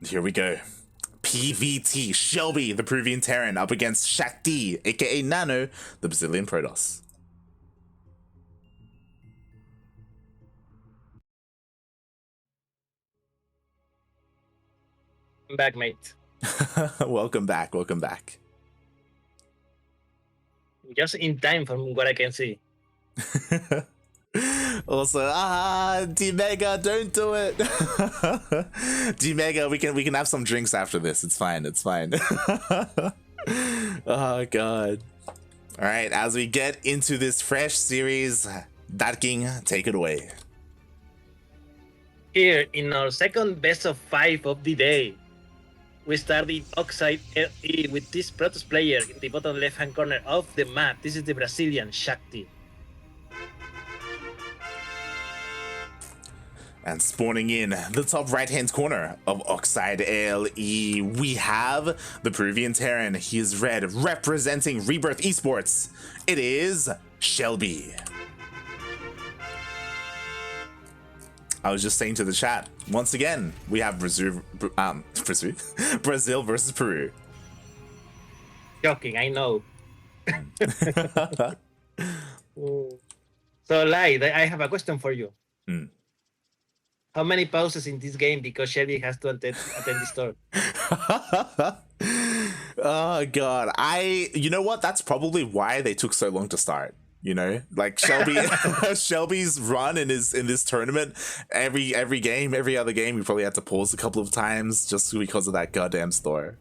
Here we go. PvT, Shellbee, the Peruvian Terran, up against Shakti, aka Nano, the Brazilian Protoss. I'm back, mate. Welcome back, welcome back. Just in time from what I can see. Also, D-Mega, don't do it. D-Mega, we can have some drinks after this. It's fine, it's fine. Oh god. Alright, as we get into this fresh series, Ducklings, take it away. Here in our second best of 5 of the day, we start the Oxide LE with this Protoss player in the bottom left hand corner of the map. This is the Brazilian Shakti. And spawning in the top right hand corner of Oxide LE, we have the Peruvian Terran. He is red, representing Rebirth Esports. It is Shellbee. I was just saying to the chat, once again, we have Brazil versus Peru. Shocking, I know. So, Lai, I have a question for you. How many pauses in this game because Shellbee has to attend the store? Oh god, you know what? That's probably why they took so long to start. You know, like Shellbee, Shellbee's run in this tournament, every game, every other game, we probably had to pause a couple of times just because of that goddamn store.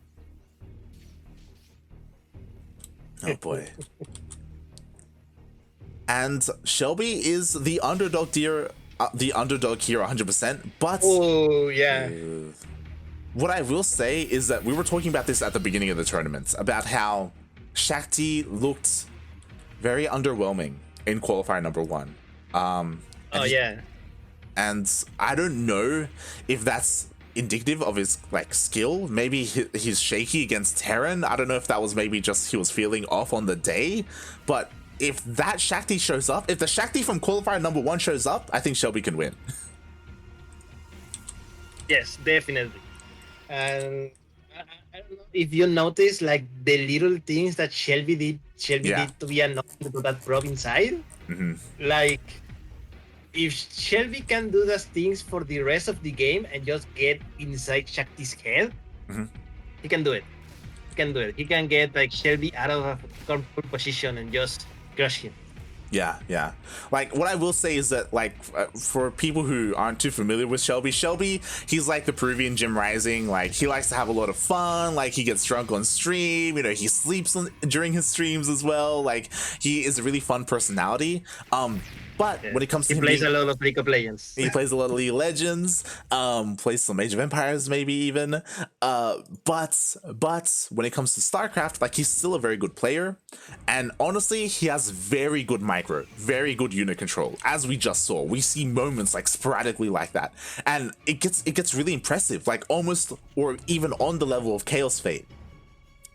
Oh boy. And Shellbee is the underdog here, 100%. But oh yeah. What I will say is that we were talking about this at the beginning of the tournament about how Shakti looked very underwhelming in qualifier number 1. Yeah. And I don't know if that's indicative of his like skill. Maybe he's shaky against Terran. I don't know if that was maybe just he was feeling off on the day. But if that Shakti shows up, if the Shakti from qualifier number 1 shows up, I think Shellbee can win. Yes, definitely. And I don't know if you notice like the little things that Shellbee did to be annoying to that probe inside. Like if Shellbee can do those things for the rest of the game and just get inside Shakti's head, he can do it. He can do it. He can get like Shellbee out of a comfortable position and just crush him. Yeah. Like, what I will say is that, like, for people who aren't too familiar with Shellbee, he's like the Peruvian Jim Rising. Like, he likes to have a lot of fun. Like, he gets drunk on stream. You know, he sleeps during his streams as well. Like, he is a really fun personality. But when it comes to he plays a lot of League of Legends. He plays a lot of League of Legends, plays some Age of Empires maybe even. But when it comes to StarCraft, like he's still a very good player. And honestly, he has very good micro, very good unit control. As we just saw, we see moments like sporadically like that. And it gets really impressive, like almost or even on the level of Chaos Fate.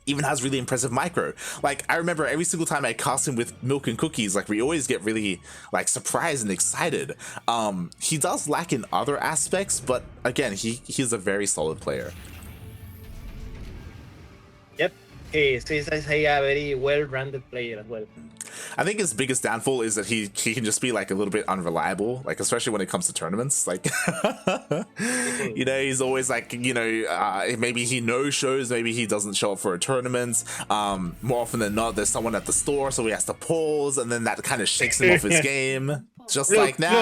Even has really impressive micro. Like, I remember every single time I cast him with Milk and Cookies, like we always get really like surprised and excited. He does lack in other aspects, but again, he's a very solid player. Yep, he's a very well-rounded player as well. I think his biggest downfall is that he can just be like a little bit unreliable, like especially when it comes to tournaments. Like, you know, he's always like, you know, maybe he no-shows, maybe he doesn't show up for a tournament. More often than not, there's someone at the store, so he has to pause, and then that kind of shakes him off his game. Just like now.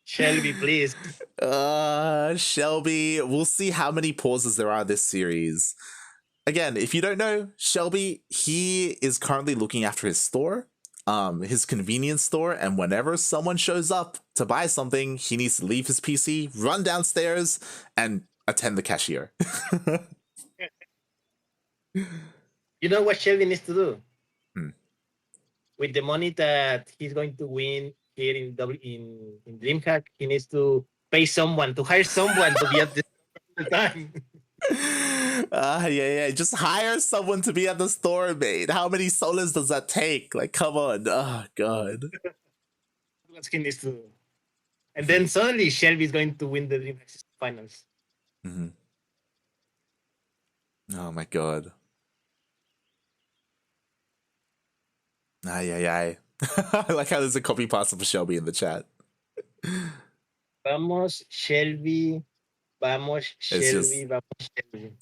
Shellbee, please. Shellbee, we'll see how many pauses there are this series. Again, if you don't know, Shellbee, he is currently looking after his store, his convenience store, and whenever someone shows up to buy something, he needs to leave his PC, run downstairs, and attend the cashier. You know what Shellbee needs to do? With the money that he's going to win here in DreamHack, he needs to pay someone, to hire someone to be at the time. Yeah, just hire someone to be at the store, mate. How many solos does that take? Like, come on. Oh god. What he needs to do. And then suddenly Shellbee is going to win the DreamHack finals. Mm-hmm. Oh my god. Ay, ay, ay. I like how there's a copy pasta for Shellbee in the chat. Vamos, Shellbee. Vamos, It's just... Shellbee. Vamos, Shellbee.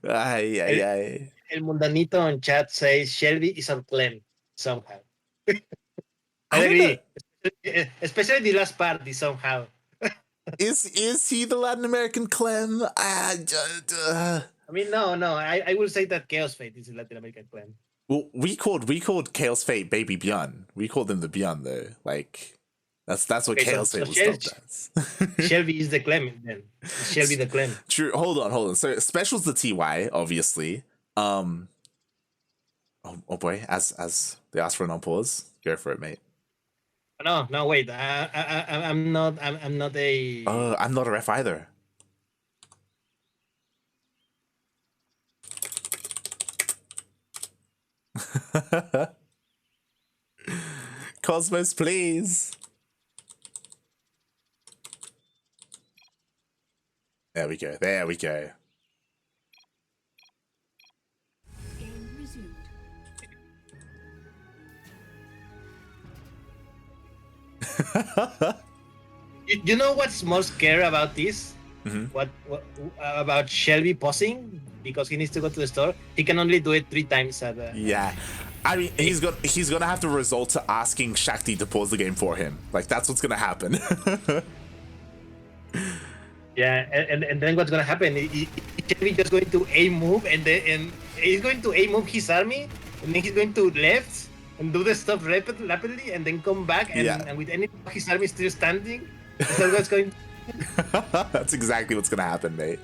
Ay, ay, ay. El Mundanito on chat says Shellbee is on Clem somehow. I I don't know. agree. Especially the last part, the somehow. Is he the Latin American Clem? I mean, no. I will say that Chaos Fate is a Latin American Clem. Well, we called Chaos Fate Baby Bjorn. We called him the Bjorn though. Like that's what okay, Chaos Fate was dubbed as. Shellbee is the Clem then. Shellbee the Clem. True. Hold on. So Special's the TY, obviously. Oh boy, as they ask for an unpause, go for it, mate. No, wait. I'm not a. I'm not a ref either. Cosmos, please. There we go. You know what's most scary about this? Mm-hmm. What about Shellbee pausing because he needs to go to the store? He can only do it 3 times at yeah. I mean, he's gonna have to resort to asking Shakti to pause the game for him. Like that's what's gonna happen. Yeah, and then what's gonna happen? He's just going to A move and he's going to A move his army, and then he's going to left and do the stuff rapidly, and then come back and with his army still standing. Is that what's going? That's exactly what's gonna happen, mate.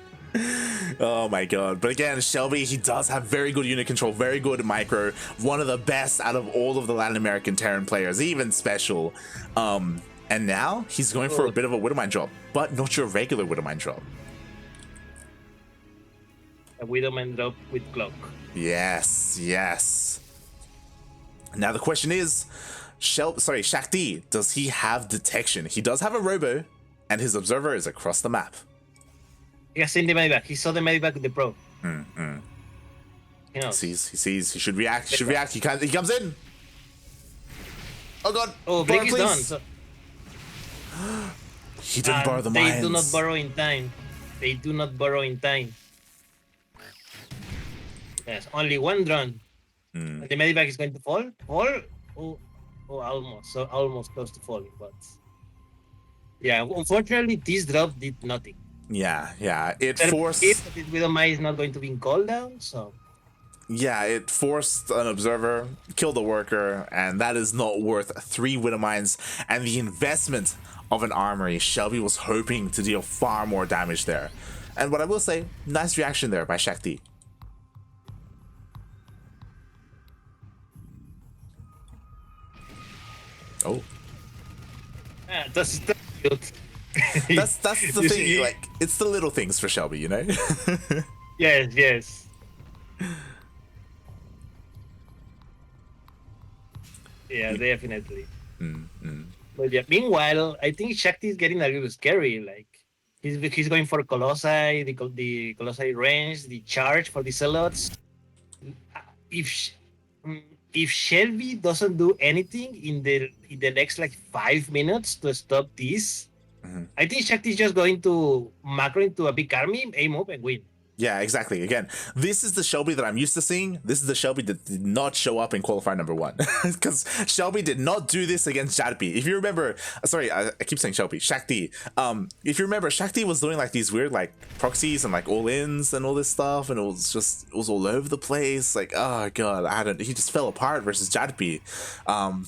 Oh my god. But again, Shellbee, he does have very good unit control, very good micro, one of the best out of all of the Latin American Terran players, even Special. And now he's going for a bit of a Widowmine drop, but not your regular Widowmine drop. A Widowmine drop with clock. Yes. Now the question is, Shakti, does he have detection? He does have a robo, and his observer is across the map. He has seen the medivac. He saw the medivac with the pro. He sees. He should react. He comes in. Oh god. Oh, Blink is done. So... He didn't borrow the mines. They do not borrow in time. Yes, only one drone. And the medivac is going to fall. Oh, almost. So almost close to falling, but yeah, unfortunately, this drop did nothing. Yeah. It forced. Widowmine is not going to be in cooldown, so. Yeah, it forced an observer, killed a worker, and that is not worth 3 Widowmines and the investment of an armory. Shellbee was hoping to deal far more damage there. And what I will say, nice reaction there by Shakti. Oh. Yeah, that's good. that's the thing, like, it's the little things for Shellbee, you know? Yes. Yeah, definitely. But yeah, meanwhile, I think Shakti is getting a little scary. Like, he's going for Colossi, the Colossi range, the charge for the Zealots. If Shellbee doesn't do anything in the next like 5 minutes to stop this, I think Shakti is just going to macro into a big army, aim up, and win. Yeah, exactly. Again, this is the Shellbee that I'm used to seeing. This is the Shellbee that did not show up in qualifier number 1. Because Shellbee did not do this against Shadpi. If you remember, sorry, I keep saying Shellbee, Shakti. If you remember, Shakti was doing like these weird like proxies and like all-ins and all this stuff, and it was all over the place. Like, oh god, he just fell apart versus Jadpi.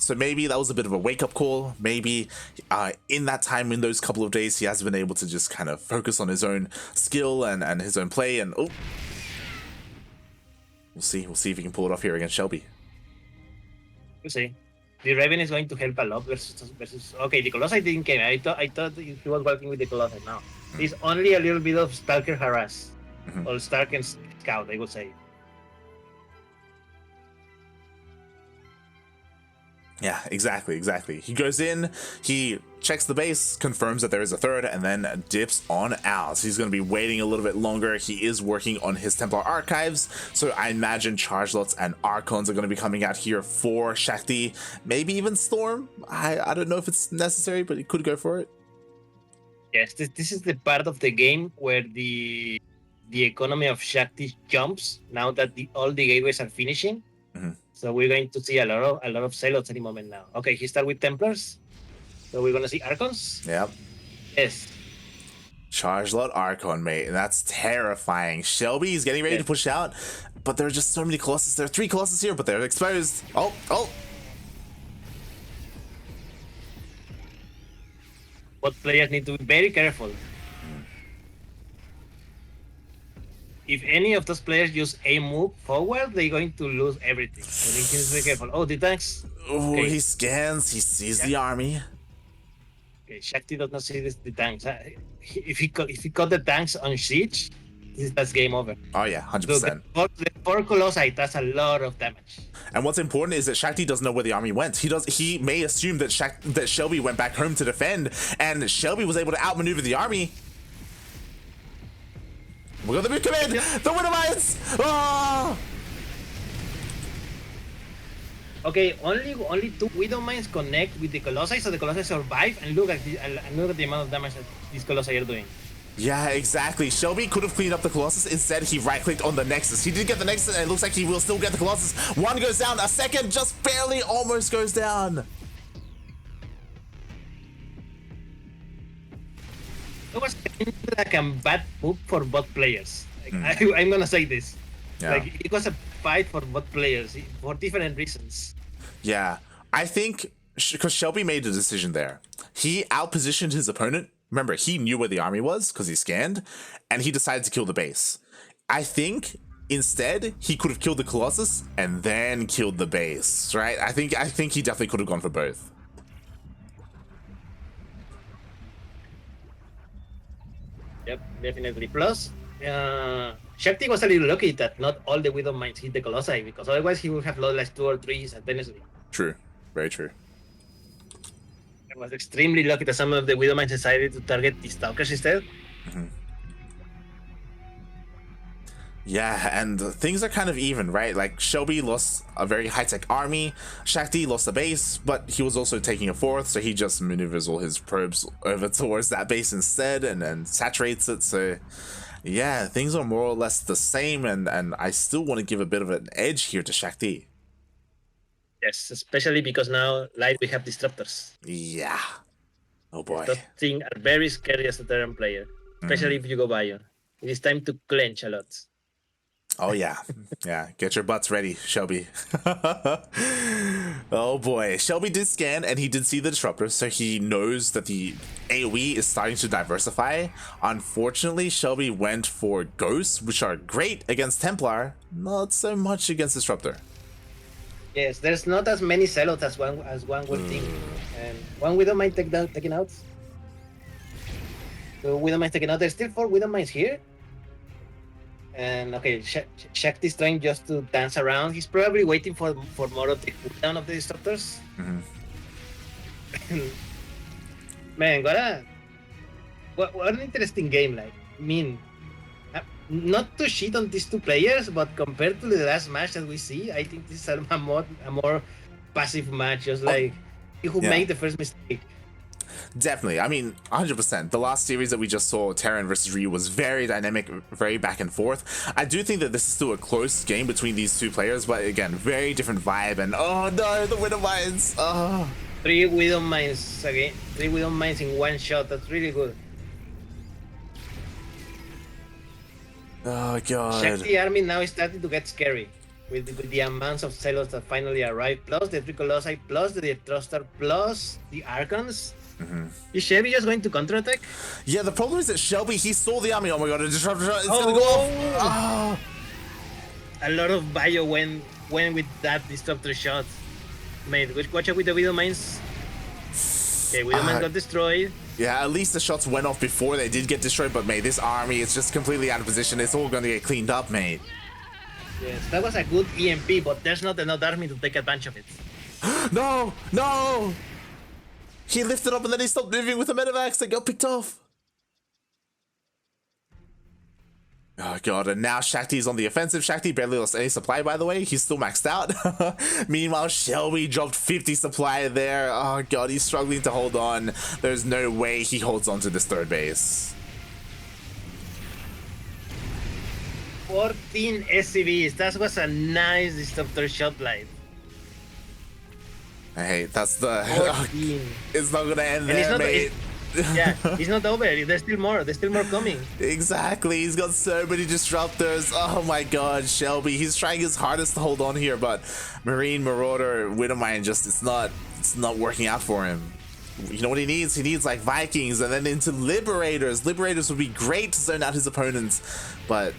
So maybe that was a bit of a wake-up call. Maybe in that time, in those couple of days, he has been able to just kind of focus on his own skill and his own play. And we'll see if he can pull it off here against Shellbee. We'll see. The Raven is going to help a lot versus okay, the Colossi didn't came. I thought he was working with the Colossi now. It's only a little bit of Stalker harass. Or Stark and Scout, I would say. Yeah, exactly. He goes in, he checks the base, confirms that there is a third, and then dips on out. He's going to be waiting a little bit longer. He is working on his Templar archives, so I imagine Charge Lots and Archons are going to be coming out here for Shakti. Maybe even Storm. I don't know if it's necessary, but he could go for it. Yes, this is the part of the game where the economy of Shakti jumps now that all the gateways are finishing. So we're going to see a lot of Zealots any moment now. Okay, he started with Templars. So we're gonna see Archons. Yep. Yes. Charge Lot Archon, mate. And that's terrifying. Shellbee is getting ready to push out, but there are just so many Colossus. There are 3 Colossus here, but they're exposed. Oh. Both players need to be very careful. If any of those players use a move forward, they're going to lose everything. So they need to be careful. Oh, the tanks. Oh, okay. He scans. He sees the army. Okay, Shakti does not see the tanks. If he got the tanks on siege, that's game over. Oh yeah, 100%. So the 4 Colossi, that's a lot of damage. And what's important is that Shakti doesn't know where the army went. He may assume that Shellbee went back home to defend, and Shellbee was able to outmaneuver the army. We got the big command! The Winter Mines! Oh! Okay, only 2 Widow Mines connect with the Colossi, so the Colossi survive, and look at the amount of damage that these Colossi are doing. Yeah, exactly. Shellbee could have cleaned up the Colossus. Instead, he right-clicked on the Nexus. He did get the Nexus, and it looks like he will still get the Colossus. 1 goes down, a second just barely almost goes down. It was like a bad move for both players. Like, I'm gonna say this. Yeah. Like, it was a fight for both players for different reasons. Yeah, I think because Shellbee made a decision there. He outpositioned his opponent. Remember, he knew where the army was because he scanned, and he decided to kill the base. I think instead he could have killed the Colossus and then killed the base, right? I think he definitely could have gone for both. Yep, definitely. Plus, Shakti was a little lucky that not all the Widow Mines hit the Colossi, because otherwise he would have lost like 2 or 3 simultaneously. True, very true. It was extremely lucky that some of the Widow Mines decided to target the Stalkers instead. Yeah, and things are kind of even, right? Like, Shellbee lost a very high-tech army, Shakti lost a base, but he was also taking a 4th, so he just maneuvers all his probes over towards that base instead and then saturates it. So yeah, things are more or less the same, and I still want to give a bit of an edge here to Shakti. Yes, especially because now Light we have Disruptors. Yeah. Oh boy. Those things are very scary as a Terran player, especially if you go Bio. It is time to clench a lot. Oh yeah, yeah. Get your butts ready, Shellbee. Oh boy, Shellbee did scan and he did see the disruptors, so he knows that the AoE is starting to diversify. Unfortunately, Shellbee went for Ghosts, which are great against Templar, not so much against Disruptor. Yes, there's not as many Zealots as one would think, and one Widow Mine taken out. So Widow Mine taken out. There's still 4 Widow Mines here. And okay, Shakti's trying just to dance around. He's probably waiting for more of the cooldown of the Disruptors. Man, what an interesting game. Like, I mean, not to shit on these 2 players, but compared to the last match that we see, I think this is a more passive match. Just like who made the first mistake. Definitely. I mean, 100%. The last series that we just saw, Terran versus Ryu, was very dynamic, very back and forth. I do think that this is still a close game between these 2 players, but again, very different vibe. And oh no, the Widow Mines. Oh. 3 Widow Mines again. 3 Widow Mines in one shot. That's really good. Oh god. Shakti army now is starting to get scary with the amounts of Zealots that finally arrived, plus the 3 Colossi, plus the Thruster, plus the Archons. Is Shellbee just going to counterattack? Yeah, the problem is that Shellbee, he saw the army. Oh my god, a disruptor shot. It's gonna go off. A lot of bio went with that disruptor shot. Mate, watch out with the Widow Mines. Okay, Widow Mines got destroyed. Yeah, at least the shots went off before they did get destroyed, but mate, this army is just completely out of position. It's all gonna get cleaned up, mate. Yes, that was a good EMP, but there's not enough army to take advantage of it. No! No! He lifted up and then he stopped moving with the medevacs that got picked off. Oh god, and now Shakti's on the offensive. Shakti barely lost any supply, by the way. He's still maxed out. Meanwhile, Shellbee dropped 50 supply there. Oh god, he's struggling to hold on. There's no way he holds on to this third base. 14 SCVs. That was a nice disruptor shot live. Hey, that's the... 14. It's not gonna end And there, mate. Yeah, it's not over. There's still more. There's still more coming. Exactly. He's got so many disruptors. Oh my god, Shellbee. He's trying his hardest to hold on here, but Marine, Marauder, Widowmine just it's not working out for him. You know what he needs? He needs like Vikings and then into Liberators. Liberators would be great to zone out his opponents, but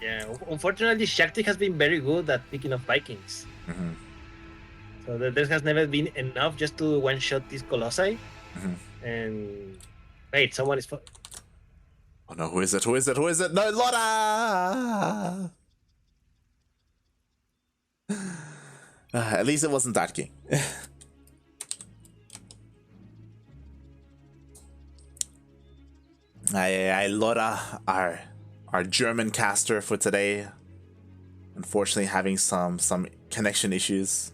yeah, unfortunately, Shakti has been very good at picking up Vikings. So there has never been enough just to one-shot these Colossi. And wait, someone is. Oh no, who is it? Who is it? Who is it? No, Lotta! At least it wasn't Dark King. Lotta, our German caster for today, unfortunately having some connection issues.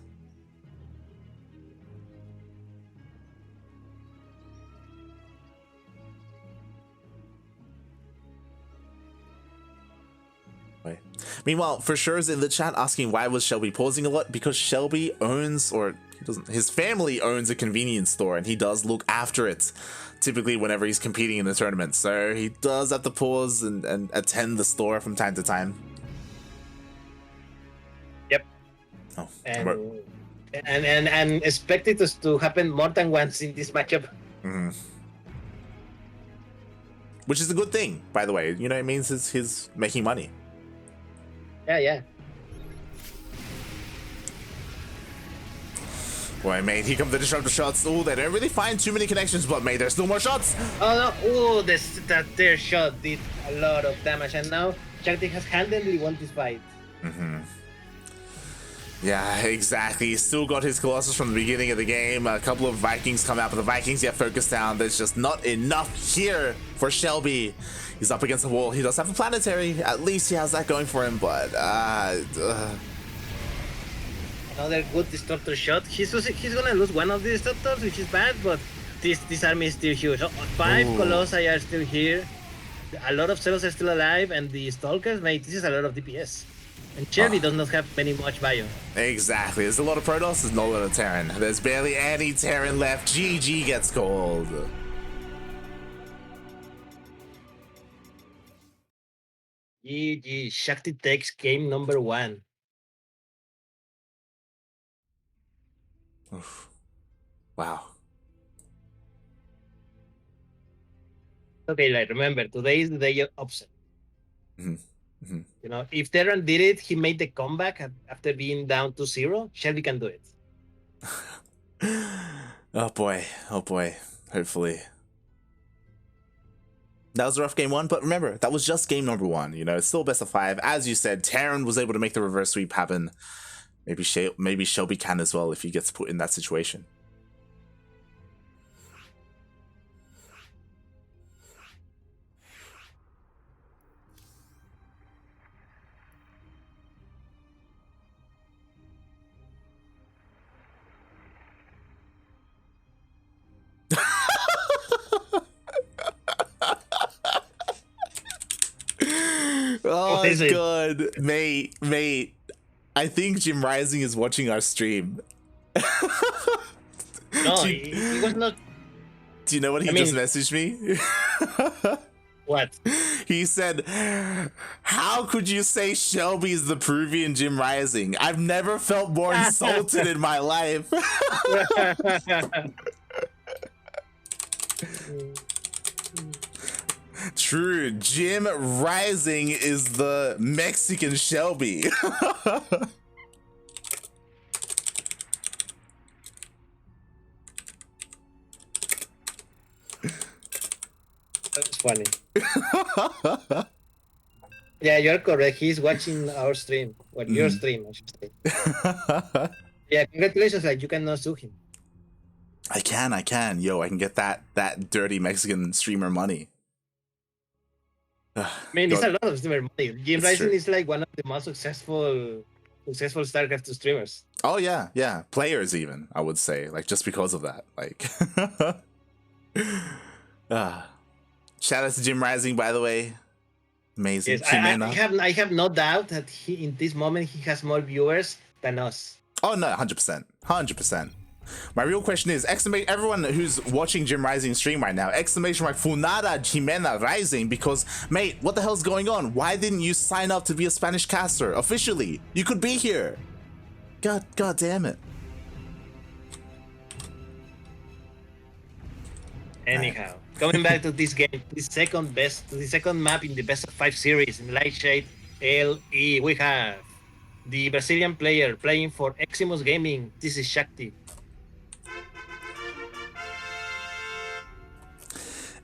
Meanwhile, for sure is in the chat asking why was Shellbee pausing a lot, because Shellbee owns, or he doesn't, his family owns a convenience store and he does look after it typically whenever he's competing in the tournament, so he does have to pause and attend the store from time to time. Yep. Oh, and expect it to happen more than once in this matchup. Which is a good thing, by the way. You know, it means he's making money. Yeah. Boy, mate, here come the disruptor shots. Oh, they don't really find too many connections, but mate, there's still more shots. Oh no! Oh, that their shot did a lot of damage, and now Shakti has handily won this fight. Yeah, exactly. He's still got his Colossus from the beginning of the game. A couple of Vikings come out, but the Vikings get focused down. There's just not enough here for Shellbee. He's up against the wall. He does have a planetary. At least he has that going for him, but another good disruptor shot. He's gonna lose one of the disruptors, which is bad, but this army is still huge. 5 Colossi are still here. A lot of Zeros are still alive, and the Stalkers, mate, this is a lot of DPS. And Shellbee does not have much bio. Exactly. There's a lot of Protoss, there's not a lot of Terran. There's barely any Terran left. GG gets called. GG. Shakti takes game number 1. Oof. Wow. Okay, like remember, today is the day of upset. You know, if Terran did it, he made the comeback after being down 2-0. Shellbee can do it. Oh boy. Hopefully. That was a rough game 1, but remember, that was just game number 1. You know, it's still best of 5. As you said, Terran was able to make the reverse sweep happen. Maybe Shellbee can as well if he gets put in that situation. Oh, good. Mate. I think Jim Rising is watching our stream. No, he was not. Do you know what he just messaged me? What? He said, how could you say Shellbee is the Peruvian Jim Rising? I've never felt more insulted in my life. True, Jim Rising is the Mexican Shellbee. That's funny. Yeah, you're correct. He's watching our stream. Well, your stream, I should say. Yeah, congratulations, like you cannot sue him. I can. Yo, I can get that dirty Mexican streamer money. I mean, it's a lot of streamer money. Jim Rising is like one of the most successful StarCraft streamers. Oh yeah. Players even, I would say, like just because of that. Like shout out to Jim Rising, by the way. Amazing. Yes, I have no doubt that he in this moment he has more viewers than us. Oh no, 100%. My real question is, everyone who's watching Jim Rising stream right now, exclamation mark Funada Jimena Rising, because mate, what the hell's going on? Why didn't you sign up to be a Spanish caster officially? You could be here. God damn it. Anyhow, coming back to this game, the second map in the best of 5 series in Lightshade LE, we have the Brazilian player playing for Eximus Gaming. This is Shakti.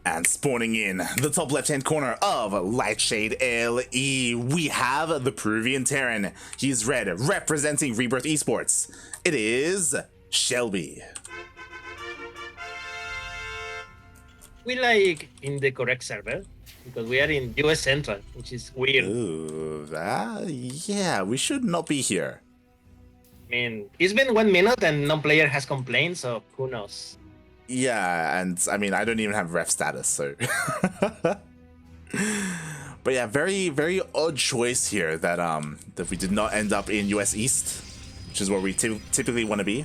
And spawning in the top left-hand corner of Lightshade LE, we have the Peruvian Terran. He's red, representing Rebirth Esports. It is Shellbee. We like in the correct server because we are in US Central, which is weird. Ooh, yeah, we should not be here. I mean, it's been 1 minute and no player has complained, so who knows? Yeah, and I mean, I don't even have ref status, so. But yeah, very, very odd choice here that we did not end up in US East, which is where we typically want to be.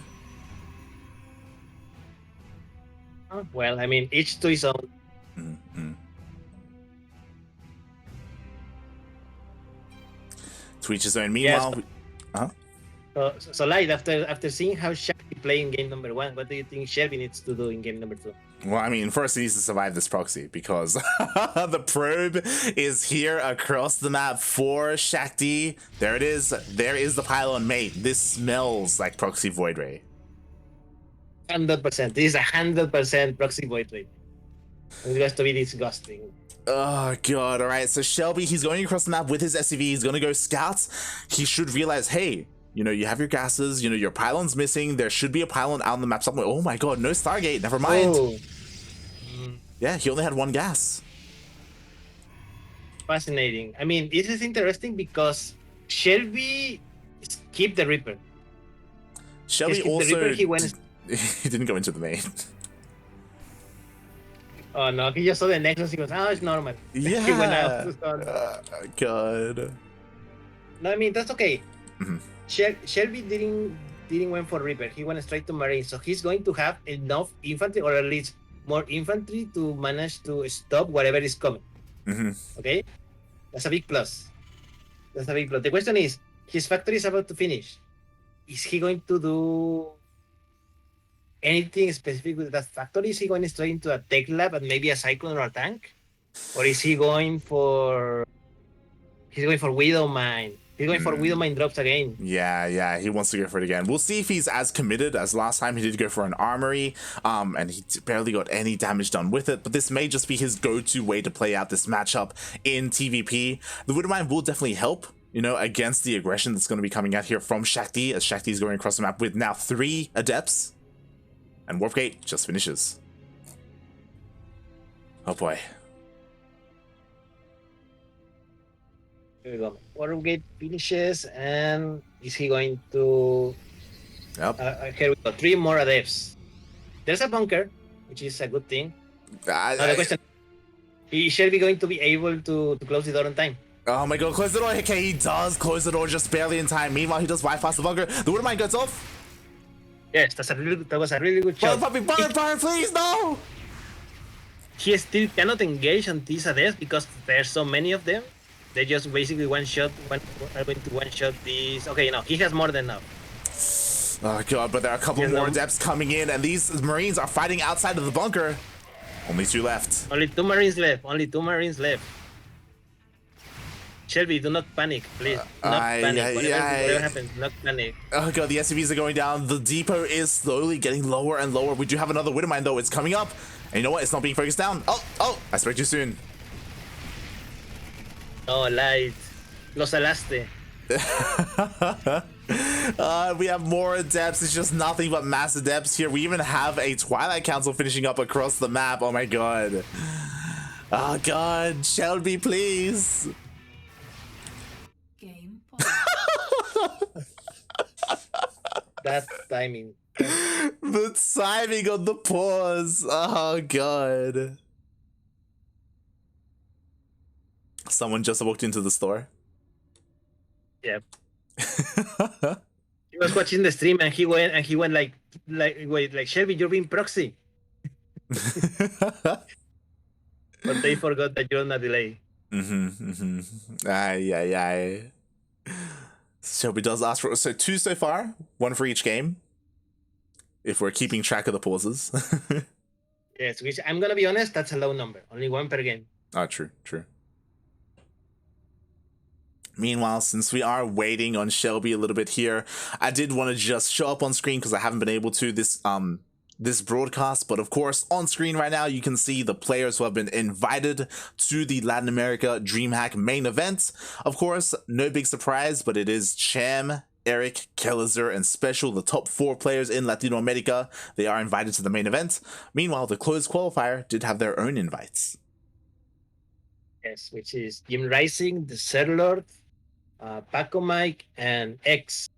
Well, I mean, each to his own. To each his own. Meanwhile, So Light, after seeing how Shakti play in game number 1, what do you think Shellbee needs to do in game number 2? Well, I mean, first he needs to survive this proxy because the probe is here across the map for Shakti. There it is. There is the pylon, mate. This smells like proxy void ray. 100%. This is 100% proxy void ray. It's going to be disgusting. Oh god, alright, so Shellbee, he's going across the map with his SCV, he's gonna go scouts. He should realize, hey, you know, you have your gases, you know, your pylon's missing, there should be a pylon out on the map somewhere. Oh my god, no Stargate, never mind. Oh. Yeah, he only had 1 gas. Fascinating. I mean, this is interesting because Shellbee skipped the Reaper. Shellbee also... The Reaper, he didn't go into the main. Oh no, he just saw the Nexus, he goes, oh, it's normal. Yeah. He went out. God. No, I mean, that's okay. Mm-hmm. Shellbee didn't went for Reaper. He went straight to Marine, so he's going to have enough infantry, or at least more infantry, to manage to stop whatever is coming. Mm-hmm. Okay, that's a big plus. The question is, his factory is about to finish. Is he going to do anything specific with that factory? Is he going straight into a tech lab and maybe a cyclone or a tank, or is he going for? He's going for Widow Mine. He's going for Widow Mine drops again. Yeah, he wants to go for it again. We'll see if he's as committed as last time. He did go for an armory, and he barely got any damage done with it, but this may just be his go-to way to play out this matchup in TVP. The Widow Mine will definitely help, you know, against the aggression that's going to be coming out here from Shakti, as Shakti is going across the map with now 3 Adepts, and Warpgate just finishes. Oh boy. Here we go. Watergate finishes, and is he going to? Yep. Here we go. 3 more adepts. There's a bunker, which is a good thing. The question: is Shellbee going to be able to close the door on time? Oh my god, close the door. Okay, he does close the door just barely in time. Meanwhile, he does bypass the bunker. The Widow Mine goes off. Yes, that was a really good shot. Burn, please, no! He still cannot engage on these adepts because there's so many of them. They just basically one shot these. Okay, no, he has more than enough. Oh god, but there are a couple more Adepts coming in, and these Marines are fighting outside of the bunker. Only 2 left. Only 2 Marines left. Shellbee, do not panic, please. Whatever happens, not panic. Oh god, the SCVs are going down. The depot is slowly getting lower and lower. We do have another Widow Mine though. It's coming up. And you know what? It's not being focused down. Oh, I spoke too soon. No, Light. Lo salaste. We have more adepts. It's just nothing but mass adepts here. We even have a Twilight Council finishing up across the map. Oh my god. Oh god, Shellbee, please. Game That timing. The timing on the pause. Oh god. Someone just walked into the store. Yep. He was watching the stream and he went like wait, like Shellbee, you're being proxy. But they forgot that you're on a delay. Aye. Shellbee does ask for, so 2 so far, 1 for each game. If we're keeping track of the pauses. Yes, which I'm gonna be honest, that's a low number. Only 1 per game. Oh, true. Meanwhile, since we are waiting on Shellbee a little bit here, I did want to just show up on screen because I haven't been able to this broadcast, but of course on screen right now you can see the players who have been invited to the Latin America DreamHack main event. Of course, no big surprise, but it is Cham, Eric, Kellizer, and Special, the top 4 players in Latino America. They are invited to the main event. Meanwhile, the closed qualifier did have their own invites. Yes, which is Jim Rising, the Serlord, Paco Mike, and X.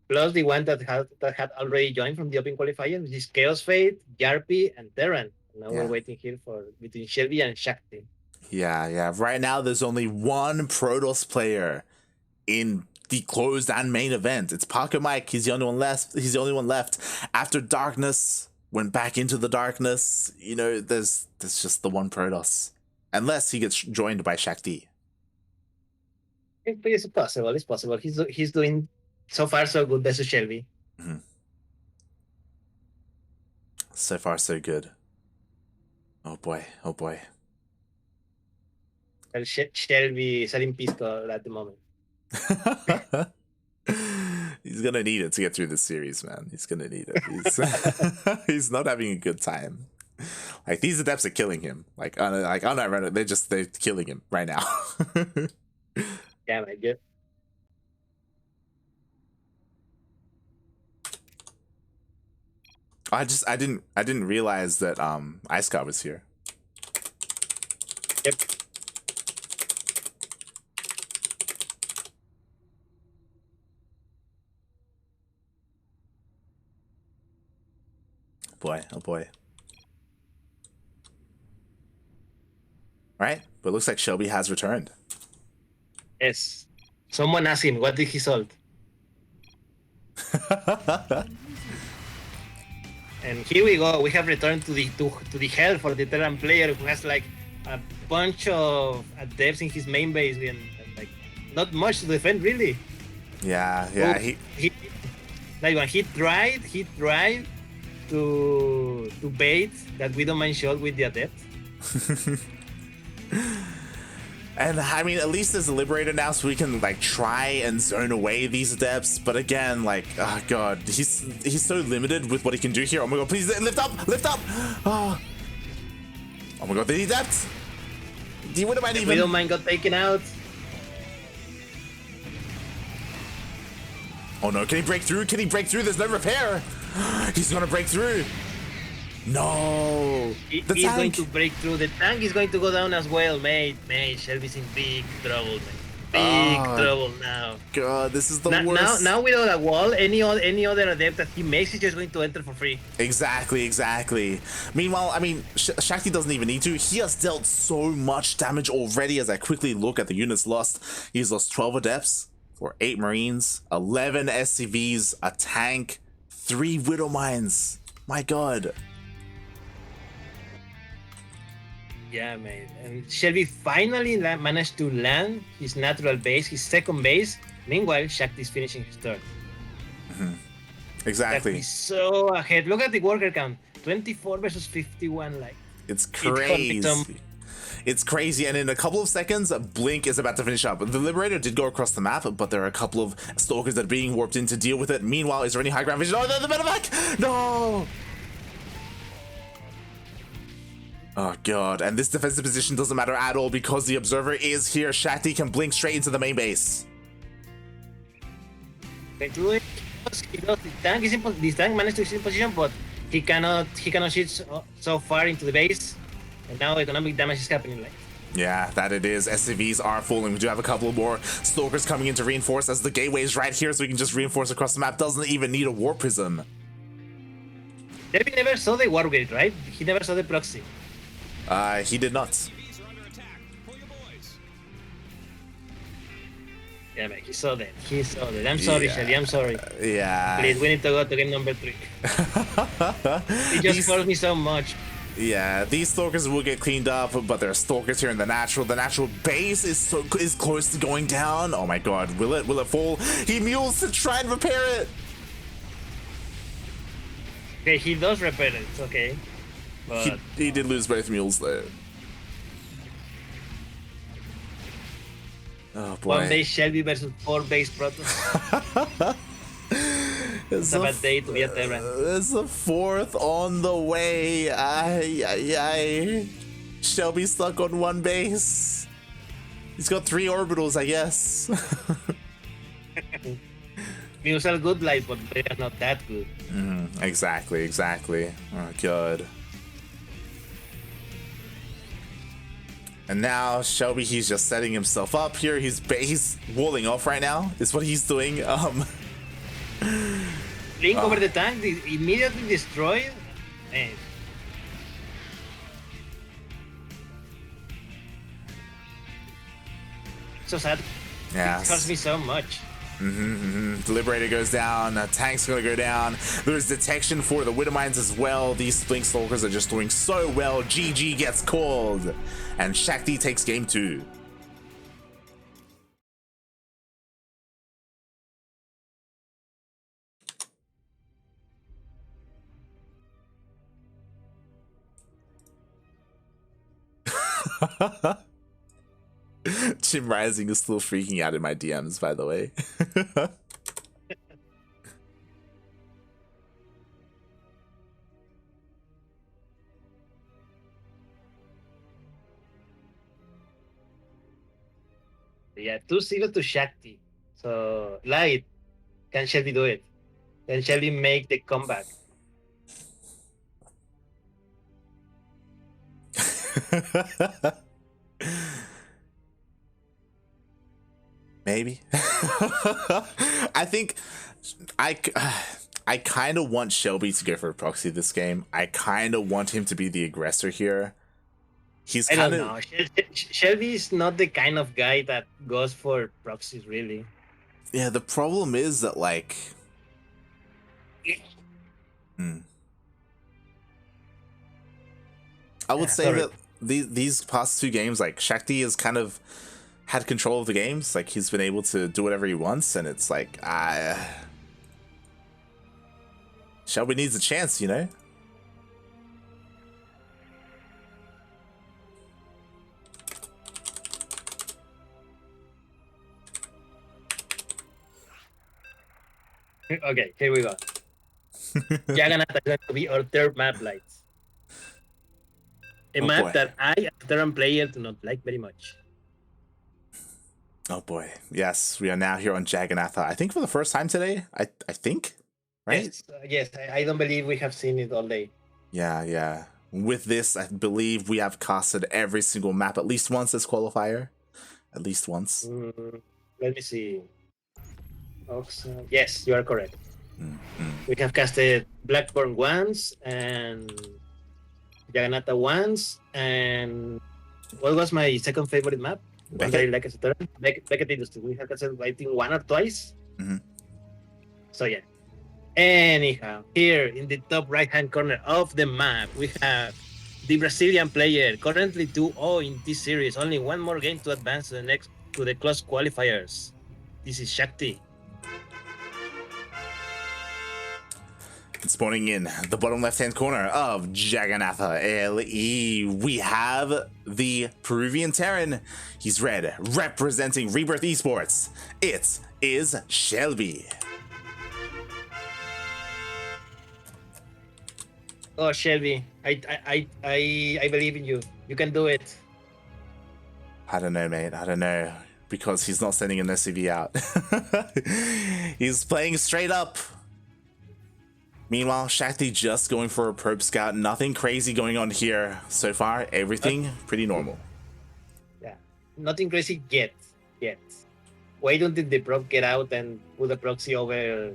Plus the one that had already joined from the open qualifier, which is Chaos Fate, Yarpi, and Terran. Now we're waiting here for between Shellbee and Shakti. Yeah. Right now there's only 1 Protoss player in the closed and main event. It's Paco Mike. He's the only one left. After Darkness went back into the darkness, you know, there's just the 1 Protoss. Unless he gets joined by Shakti. It's possible. It's possible. He's doing so far so good versus Shellbee. So far so good. Oh boy. Well, Shellbee is in Pisco at the moment. He's gonna need it to get through this series, man. He's gonna need it. He's not having a good time. Like, these adepts are killing him. Like on that Reddit, they're killing him right now. Yeah, my good. I didn't realize that Ice God was here. Yep. Oh boy. Alright, but it looks like Shellbee has returned. Yes. Someone asked him, what did he sold? And here we go. We have returned to the hell for the Terran player who has like a bunch of adepts in his main base and like not much to defend really. Yeah. He like when he tried to bait that Widowmine shot with the adept. And I mean, at least there's a Liberator now, so we can like try and zone away these adepts. But again, like, oh god, he's so limited with what he can do here. Oh my god, please lift up! Oh my god, the adept! The Widowmine even. Widowmine got taken out. Oh no, can he break through? There's no repair. He's gonna break through. No. He's going to break through. The tank is going to go down as well, mate. Shellbee's in big trouble, man. Big trouble now. God, this is the worst. Now without a wall, any other adept that he makes is just going to enter for free. Exactly. Meanwhile, I mean, Shakti doesn't even need to. He has dealt so much damage already. As I quickly look at the units lost, he's lost 12 adepts for 8 Marines, 11 SCVs, a tank, 3 Widowmines. My god. Yeah, man. And Shellbee finally managed to land his natural base, his second base. Meanwhile, Shakti is finishing his third. Exactly. He's so ahead. Look at the worker count. 24 versus 51. Like, it's crazy. It's crazy. And in a couple of seconds, Blink is about to finish up. The Liberator did go across the map, but there are a couple of Stalkers that are being warped in to deal with it. Meanwhile, is there any high ground vision? Oh, the medevac! No! Oh god, and this defensive position doesn't matter at all because the Observer is here. Shakti can blink straight into the main base. Okay, do it. He does. The tank is in this tank managed to sit in position, but he cannot shoot so far into the base, and now economic damage is happening. Like, yeah, that it is. SCVs are falling. We do have a couple more Stalkers coming in to reinforce, as the gateway is right here, so we can just reinforce across the map. Doesn't even need a War Prism. David never saw the War Gate, right? He never saw the proxy. He did not. Yeah, man, he saw that. He saw that. I'm sorry, Shelly. I'm sorry. Yeah. Please, we need to go to game number 3. It just hurt me so much. Yeah, these Stalkers will get cleaned up, but there are Stalkers here in the natural. The natural base is close to going down. Oh my god, will it fall? He mules to try and repair it. Okay, he does repair it. It's okay. But He did lose both mules though. Oh boy. 1 base Shellbee versus 4 base Protoss. It's a bad day to be a Terran. There's a 4th on the way. Ay. Shellbee stuck on 1 base. He's got 3 orbitals, I guess. Mules are good, like, but they are not that good. Exactly. Oh god. And now Shellbee, he's just setting himself up here. He's walling off right now. Is what he's doing. Link over the tank, immediately destroyed. Man. So sad. Yeah. It hurts me so much. The Liberator goes down, tank's gonna go down. There's detection for the Widowmines as well. These Blink Stalkers are just doing so well. GG gets called, and Shakti takes game 2. Jim Rising is still freaking out in my DMs, by the way. Yeah, 2-0 to Shakti. So, Light, can Shellbee do it? Can Shellbee make the comeback? Maybe. I think I kind of want Shellbee to go for a proxy this game. I kind of want him to be the aggressor here. I don't know. Shellbee is not the kind of guy that goes for proxies, really. Yeah, the problem is that, like... I would say that these past 2 games, like, Shakti has kind of had control of the games. Like, he's been able to do whatever he wants, and it's like, Shellbee needs a chance, you know? Okay, here we go. Jagannatha is going to be our 3rd map, Lights. A map that I, as a Terran player, do not like very much. Oh boy. Yes, we are now here on Jagannatha. I think for the first time today. I think, right? Yes, I don't believe we have seen it all day. Yeah. With this, I believe we have casted every single map at least once as qualifier. At least once. Let me see. Yes, you are correct. We have casted Blackburn once, and Jagannatha once, and what was my second favorite map? One that I like as a Terran? Beckett Industry. We have casted, I think, 1 or twice. So yeah. Anyhow, here in the top right-hand corner of the map, we have the Brazilian player, currently 2-0 in this series. Only 1 more game to advance to the close qualifiers. This is Shakti. Spawning in the bottom left-hand corner of Jagannatha LE, we have the Peruvian Terran. He's red, representing Rebirth Esports. It is Shellbee. Oh, Shellbee, I believe in you. You can do it. I don't know, mate. I don't know. because he's not sending an SCV out. He's playing straight up. Meanwhile, Shakti just going for a probe scout. Nothing crazy going on here so far. Everything pretty normal. Yeah, nothing crazy yet. Wait until the probe get out and put a proxy over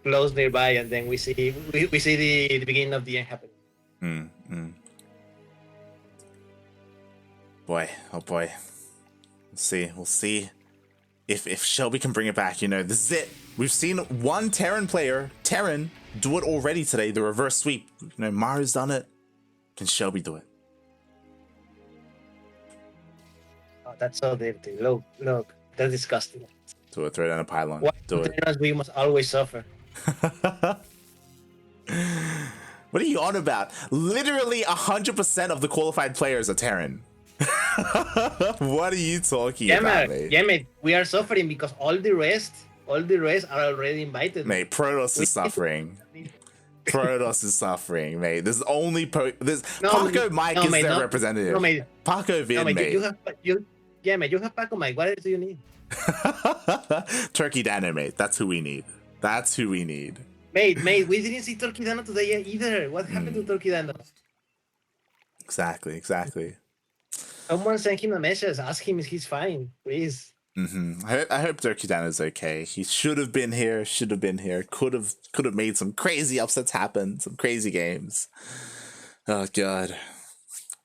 close nearby, and then we see the beginning of the end happening. Boy, oh boy. We'll see if Shellbee can bring it back. You know, this is it. We've seen one Terran player, do it already today, the reverse sweep. You know, Maru's done it. Can Shellbee do it? Oh, that's so dirty. Look, that's disgusting. Do it, throw down a pylon. Why Do it. we must always suffer. What are you on about? Literally 100% of the qualified players are Terran. What are you talking about, mate? Yeah, mate. We are suffering because all the rest are already invited. Mate, Protoss is suffering. Protoss is suffering, mate. There's only Paco Mike is their representative. No, mate. Paco Vin, mate. Mate, you have Paco Mike. What else do you need? Turkey Dano, mate. That's who we need. Mate, we didn't see Turkey Dano today either. What happened to Turkey Dano? Exactly. Someone sent him a message. Ask him if he's fine, please. I hope Turkey Dano's okay. He should have been here. Could have made some crazy upsets happen. Some crazy games. Oh god.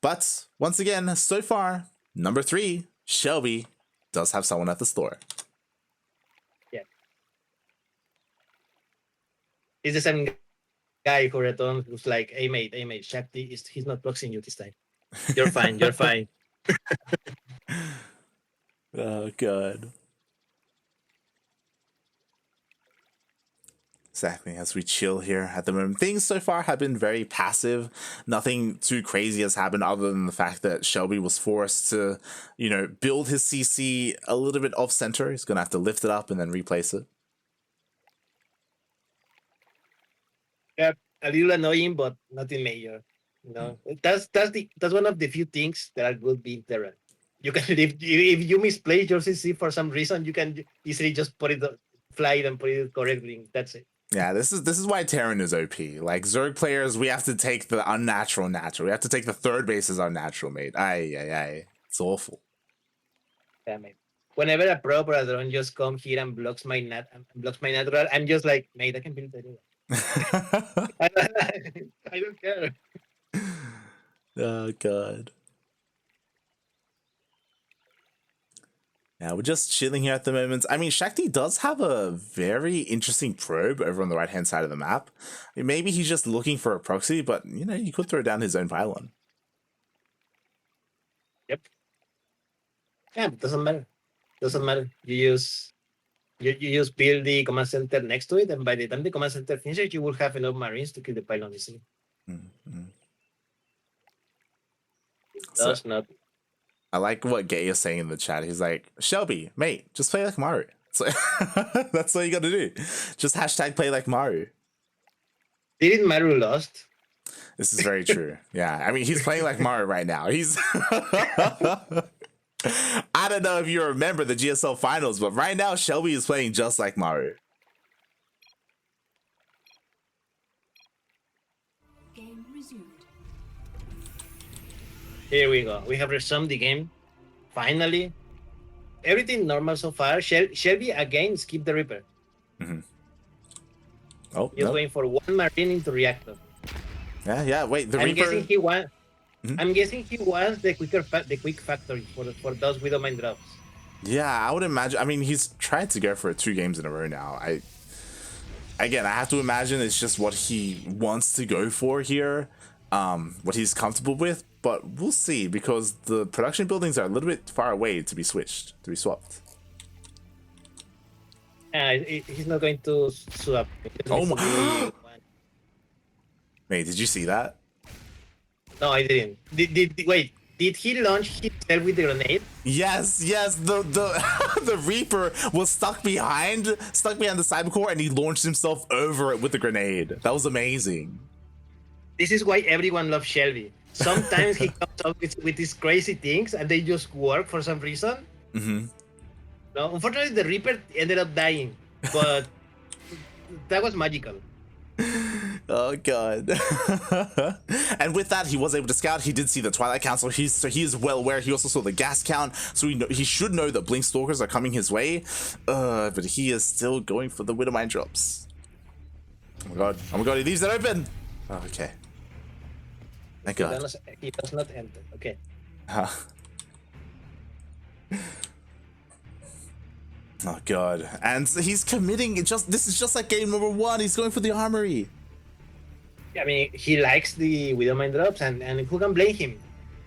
But once again, so far, number 3, Shellbee, does have someone at the store. Yeah. It's the same guy who returned who's like, hey mate, Shakti he's not boxing you this time. You're fine. Oh god. Exactly, as we chill here at the moment. Things so far have been very passive. Nothing too crazy has happened other than the fact that Shellbee was forced to, you know, build his CC a little bit off center. He's gonna have to lift it up and then replace it. Yeah, a little annoying, but nothing major. You know, that's one of the few things that are good being Terran. You can if you misplace your CC for some reason, you can easily just fly it and put it correctly. That's it. Yeah, this is why Terran is OP. Like Zerg players, we have to take the unnatural natural. We have to take the third base as our natural, mate. Aye. It's awful. Yeah, mate. Whenever a probe or a drone just come here and blocks my natural, I'm just like, mate, I can build it anyway. I don't care. Oh god. Yeah, we're just chilling here at the moment. I mean, Shakti does have a very interesting probe over on the right-hand side of the map. I mean, maybe he's just looking for a proxy, but, you know, he could throw down his own pylon. Yep. Yeah, it doesn't matter. You use build the command center next to it, and by the time the command center finishes, you will have enough marines to kill the pylon easily. Does not. I like what Gay is saying in the chat. He's like, Shellbee, mate, just play like Maru. So that's all you gotta do. Just hashtag play like Maru. Didn't Maru lost? This is very true. Yeah, I mean, he's playing like Maru right now. He's... I don't know if you remember the GSL finals, but right now, Shellbee is playing just like Maru. Game resumed. Here we go. We have resumed the game. Finally. Everything normal so far. Shellbee again skip the Reaper. Oh, He's going for one marine into reactor. Yeah. Wait, the I'm Reaper... guessing he wants. I'm guessing he wants the quick factory for those Widowmine drops. Yeah, I would imagine. I mean, he's tried to go for 2 games in a row now. I have to imagine it's just what he wants to go for here, what he's comfortable with. But we'll see, because the production buildings are a little bit far away to be swapped. He's not going to swap. Oh my! Wait, did you see that? No, I didn't. Wait, did he launch himself with the grenade? Yes. The the Reaper was stuck behind the cybercore, and he launched himself over it with the grenade. That was amazing. This is why everyone loves Shellbee. Sometimes he comes up with these crazy things, and they just work for some reason. No, unfortunately, the Reaper ended up dying, but that was magical. Oh god. And with that, he was able to scout. He did see the Twilight Council. He is well aware. He also saw the gas count, so he should know that Blink Stalkers are coming his way. But he is still going for the Widowmine drops. Oh my god! Oh my god! He leaves it open. Oh, okay. Thank God. He does not enter. Okay. Oh god! And he's committing. This is just like game number 1. He's going for the armory. I mean, he likes the Widowmine drops, and who can blame him?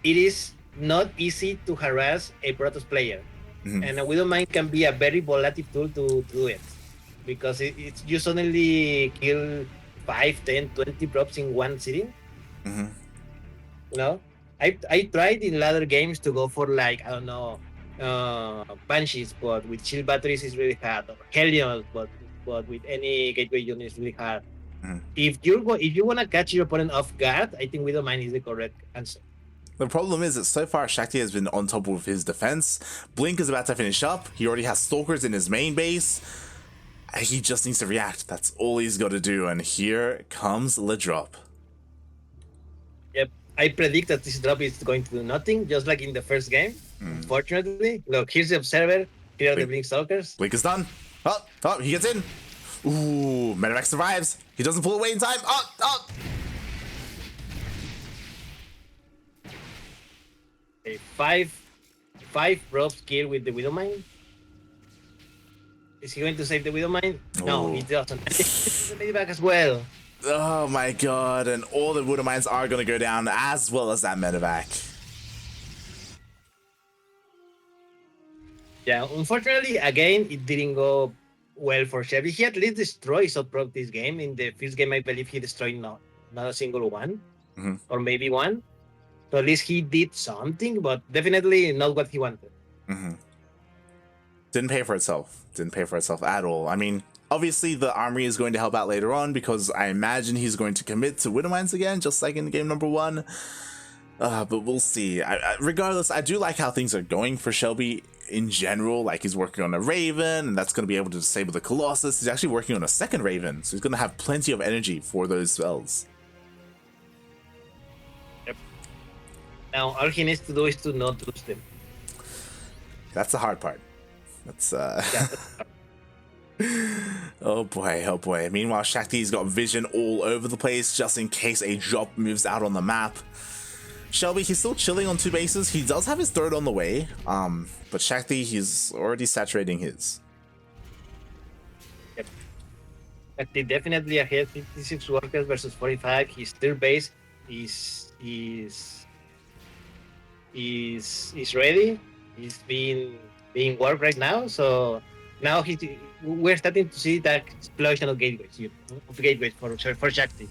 It is not easy to harass a Protoss player, and a Widowmine can be a very volatile tool to do it, because it's you suddenly kill 5, 10, 20 props in one sitting. You know, I tried in later games to go for, like, I don't know, Banshees, but with shield batteries is really hard, or Hellions, but with any gateway unit is really hard. If you want to catch your opponent off guard, I think Widowmine is the correct answer. The problem is that so far Shakti has been on top of his defense. Blink is about to finish up. He already has Stalkers in his main base. He just needs to react. That's all he's got to do. And here comes the drop. Yep, I predict that this drop is going to do nothing, just like in the first game. Unfortunately, look, here's the Observer. Here are the Blink Stalkers. Blink is done. Oh, he gets in. Ooh, Medevac survives. He doesn't pull away in time. Oh. A five props kill with the Widowmine. Is he going to save the Widowmine? No, he doesn't. The Medevac as well. Oh my god, and all the Widowmines are going to go down, as well as that Medevac. Yeah, unfortunately, again, it didn't go well for Shellbee. He at least destroyed Subprop this game. In the first game, I believe he destroyed not a single one, or maybe one. So at least he did something, but definitely not what he wanted. Didn't pay for itself. Didn't pay for itself at all. I mean, obviously the armory is going to help out later on, because I imagine he's going to commit to Widowmines again, just like in game number 1. But we'll see. Regardless, I do like how things are going for Shellbee in general. Like, he's working on a Raven, and that's going to be able to disable the Colossus. He's actually working on a second Raven, so he's going to have plenty of energy for those spells. Yep. Now, all he needs to do is to not lose them. That's the hard part. That's oh boy. Meanwhile, Shakti's got vision all over the place, just in case a drop moves out on the map. Shellbee, he's still chilling on 2 bases. He does have his third on the way, but Shakti, he's already saturating his. Yep. Shakti definitely ahead, 56 workers versus 45. His third base is ready. He's being worked right now, so now we're starting to see that explosion of gateways for Shakti.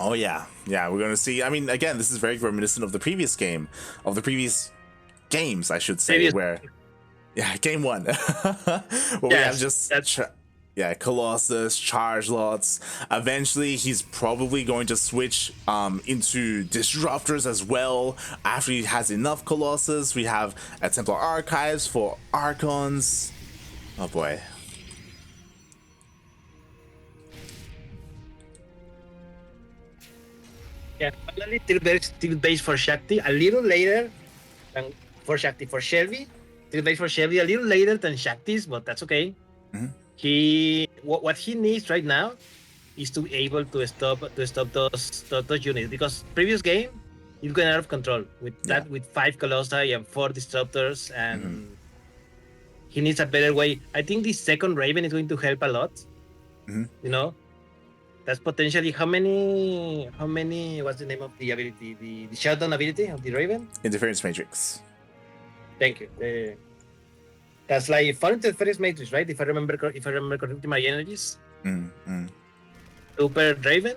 Oh yeah, we're gonna see. I mean, again, this is very reminiscent of the previous games, I should say, game 1, where we have just Colossus, charge lots. Eventually, he's probably going to switch into Disruptors as well. After he has enough Colossus, we have a Templar Archives for Archons. Oh boy. Yeah, finally, still base for Shakti. A little later than for Shellbee. Still base for Shellbee a little later than Shakti's, but that's okay. What he needs right now is to be able to stop those units, because previous game you got out of control with that, with 5 Colossi and 4 Disruptors, and he needs a better way. I think the second Raven is going to help a lot. You know, that's potentially how many? What's the name of the ability? The shutdown ability of the Raven? Interference Matrix. Thank you. That's like 4 interference matrix, right? If I remember correctly, my energies. Super Raven.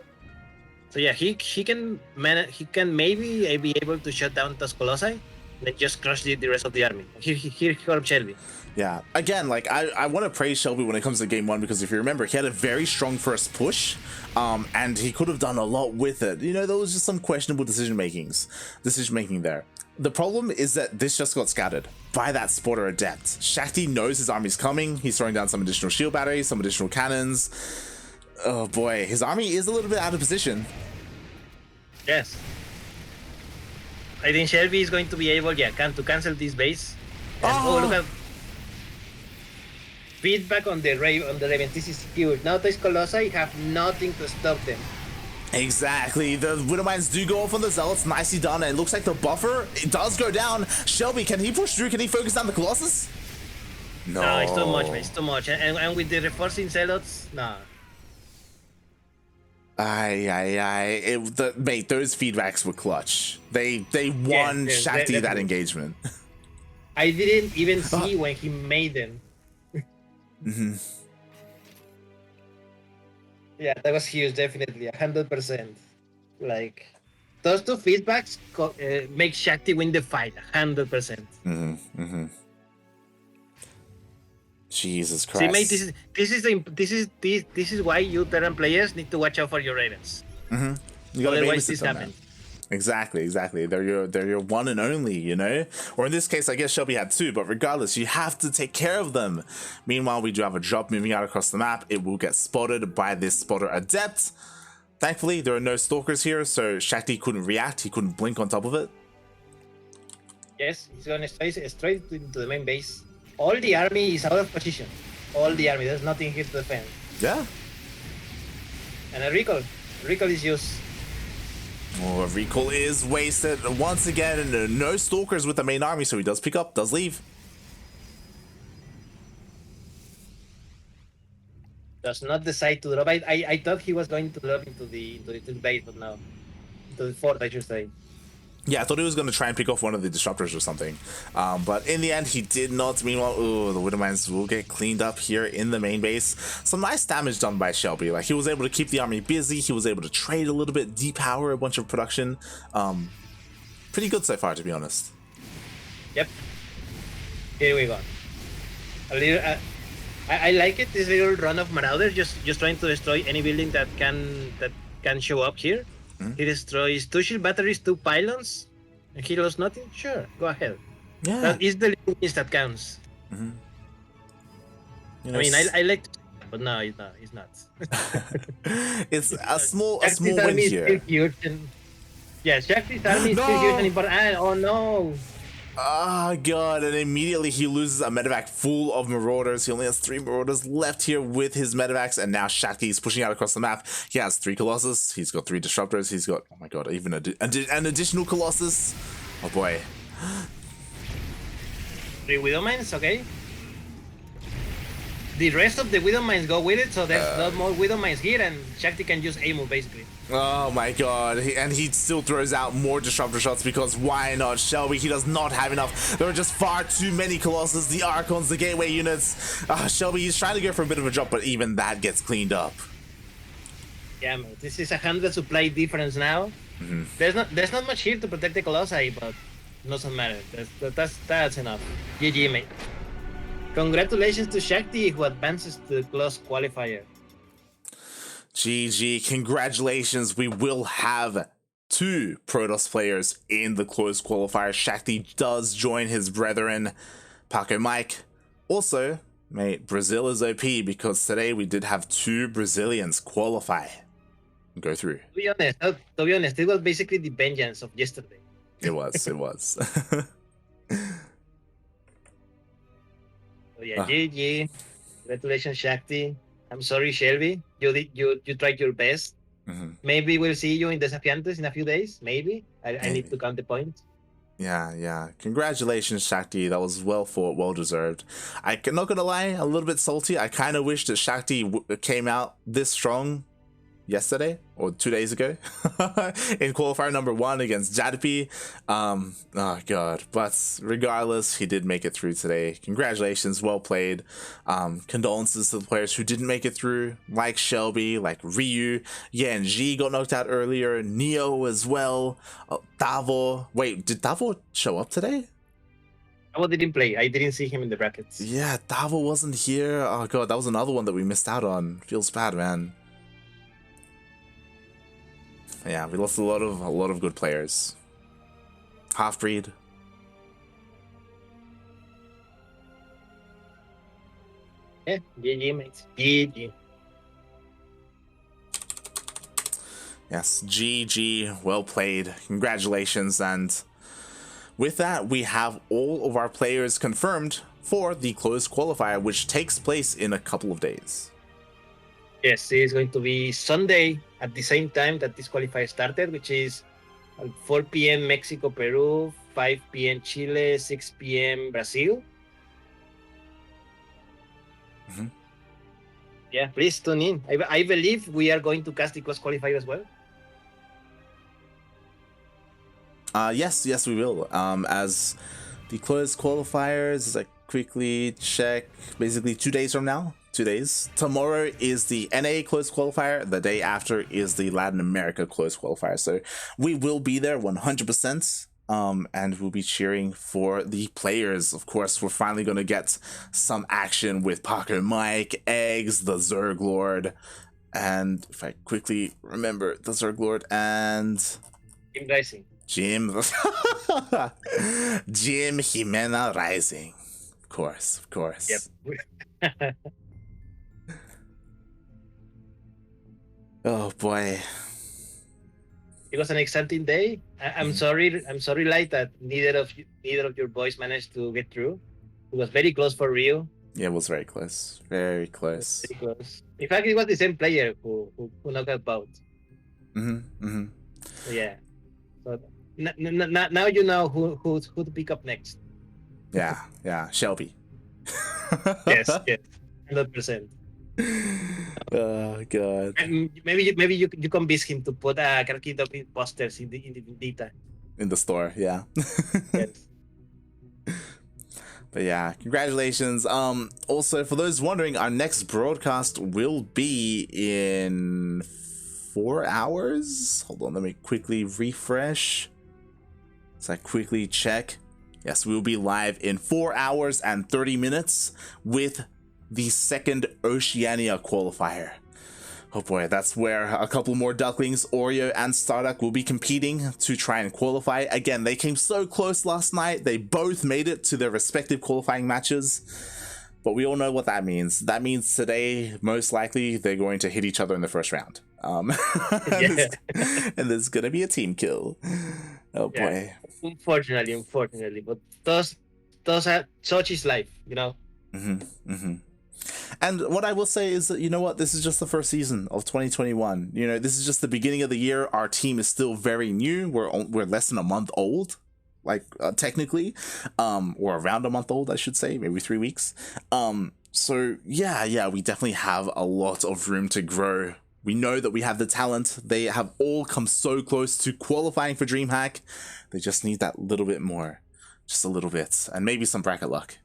So yeah, he can maybe be able to shut down those Colossi, and then just crush the rest of the army. Here comes Shellbee. Yeah, again, like I want to praise Shellbee when it comes to game 1, because if you remember, he had a very strong first push, and he could have done a lot with it. You know, there was just some questionable decision making there. The problem is that this just got scattered by that spotter adept. Shakti knows his army's coming. He's throwing down some additional shield batteries, some additional cannons. Oh boy, his army is a little bit out of position. Yes. I think Shellbee is going to be able, to cancel this base. And, look at feedback on the Raven. This is huge. Now these Colossi have nothing to stop them. Exactly. The Widowmines do go off on the Zealots. Nicely done. And it looks like the buffer, it does go down. Shellbee, can he push through? Can he focus down the Colossus? No, it's too much, man. It's too much. And with the reinforcing Zealots, nah. Mate, those feedbacks were clutch. They won Shakti that engagement. I didn't even see when he made them. Yeah, that was huge, definitely, 100%. Like, those two feedbacks make Shakti win the fight, 100%. Jesus Christ! See, mate, this is why you Terran players need to watch out for your Ravens. You gotta Otherwise, this them, happens. Exactly. They're your one and only, you know? Or in this case, I guess Shellbee had two, but regardless, you have to take care of them. Meanwhile, we do have a drop moving out across the map. It will get spotted by this spotter adept. Thankfully, there are no stalkers here, so Shakti couldn't react. He couldn't blink on top of it. Yes, he's going straight into the main base. All the army is out of position. All the army, there's nothing here to defend. Yeah. And a recall. Recall is used. Oh, a recall is wasted once again, and no stalkers with the main army, so he does pick up, does leave. Does not decide to drop. I thought he was going to drop into the base, but no. Into the fort, I should say. Yeah, I thought he was going to try and pick off one of the disruptors or something. But in the end, he did not. Meanwhile, the Widowmines will get cleaned up here in the main base. Some nice damage done by Shellbee. Like, he was able to keep the army busy. He was able to trade a little bit, depower a bunch of production. Pretty good so far, to be honest. Yep. Here we go. A little, I like it, this little run of Marauders, just trying to destroy any building that can show up here. He destroys 2 shield batteries, 2 pylons, and he lost nothing? Sure, go ahead. Yeah. That is the little wins that counts. You know, I mean, I like to, but no, it's not. It's a small win army here. is still huge and, yeah, Shakti's army is still huge and important. Oh no! Oh god, and immediately he loses a medevac full of marauders. He only has 3 marauders left here with his medevacs, and now Shakti is pushing out across the map. He has 3 Colossus, he's got 3 disruptors, he's got, oh my god, even an additional Colossus. Oh boy. 3 Widowmines, okay. The rest of the Widowmines go with it, so there's not more Widowmines here, and Shakti can just aim basically. Oh my god, and he still throws out more disruptor shots because why not? Shellbee, he does not have enough. There are just far too many Colossus, the Archons, the gateway units. Shellbee, he's trying to go for a bit of a drop, but even that gets cleaned up. Yeah, man, this is 100 supply difference now. There's not much here to protect the Colossi, but it doesn't matter. That's enough. GG, mate. Congratulations to Shakti, who advances to the close qualifier. GG, congratulations. We will have 2 Protoss players in the closed qualifier. Shakti does join his brethren, Paco Mike. Also, mate, Brazil is OP because today we did have 2 Brazilians qualify and go through. To be honest, it was basically the vengeance of yesterday. It was. So yeah, GG. Congratulations, Shakti. I'm sorry, Shellbee. You tried your best. Maybe we'll see you in Desafiantes in a few days. Maybe. I need to count the points. Yeah. Congratulations, Shakti. That was well fought, well deserved. I'm not gonna lie, a little bit salty. I kind of wish that Shakti came out this strong yesterday or 2 days ago in qualifier number 1 against Jadapi. Oh god, but regardless, he did make it through today. Congratulations, well played. Condolences to the players who didn't make it through, like Shellbee, like Ryu. Yan Ji got knocked out earlier, Neo as well. Davo, wait, did Davo show up today? Davo didn't play. I didn't see him in the brackets. Yeah, Davo wasn't here. Oh god, that was another one that we missed out on. Feels bad, man. Yeah, we lost a lot of good players. Halfbreed, Yeah, GG, mates. GG. Yes, GG, well played. Congratulations. And with that, we have all of our players confirmed for the closed qualifier, which takes place in a couple of days. Yes, it's going to be Sunday at the same time that this qualifier started, which is at 4 p.m. Mexico, Peru, 5 p.m. Chile, 6 p.m. Brazil. Mm-hmm. Yeah, please tune in. I believe we are going to cast the closed qualifier as well. Yes, we will. As the closed qualifiers, I quickly check, basically 2 days from now. 2 days. Tomorrow is the NA closed qualifier. The day after is the Latin America closed qualifier. So we will be there 100%. And we'll be cheering for the players. Of course, we're finally going to get some action with Paco Mike, Eggs, the Zerg Lord, and if I quickly remember, the Zerg Lord and Team Rising. Jim Jimena Rising. Of course. Yep. Oh boy. It was an exciting day. I'm sorry, Light, that neither of your boys managed to get through. It was very close for Rio. Yeah, it was very close. Very close. Very close. In fact, it was the same player who knocked out both. So yeah. So now you know who to pick up next. Yeah, Shellbee. Yes, 100%. Oh god. And maybe you convince him to put CranKy Ducklings posters in the Vita. In the store, yeah. Yes. But yeah, congratulations. Also, for those wondering, our next broadcast will be in 4 hours. Hold on, let me quickly refresh. So I quickly check. Yes, we will be live in 4 hours and 30 minutes with the second Oceania qualifier. Oh boy, that's where a couple more Ducklings, Oreo, and Starduck will be competing to try and qualify. Again, they came so close last night. They both made it to their respective qualifying matches. But we all know what that means. That means today, most likely, they're going to hit each other in the first round. And there's going to be a team kill. Oh boy. Unfortunately. But those are, such is life, you know? And what I will say is that, you know what, this is just the first season of 2021. You know, this is just the beginning of the year. Our team is still very new. We're less than a month old, like technically, or around a month old, I should say, maybe 3 weeks. So yeah, we definitely have a lot of room to grow. We know that we have the talent. They have all come so close to qualifying for DreamHack. They just need that little bit more, just a little bit, and maybe some bracket luck.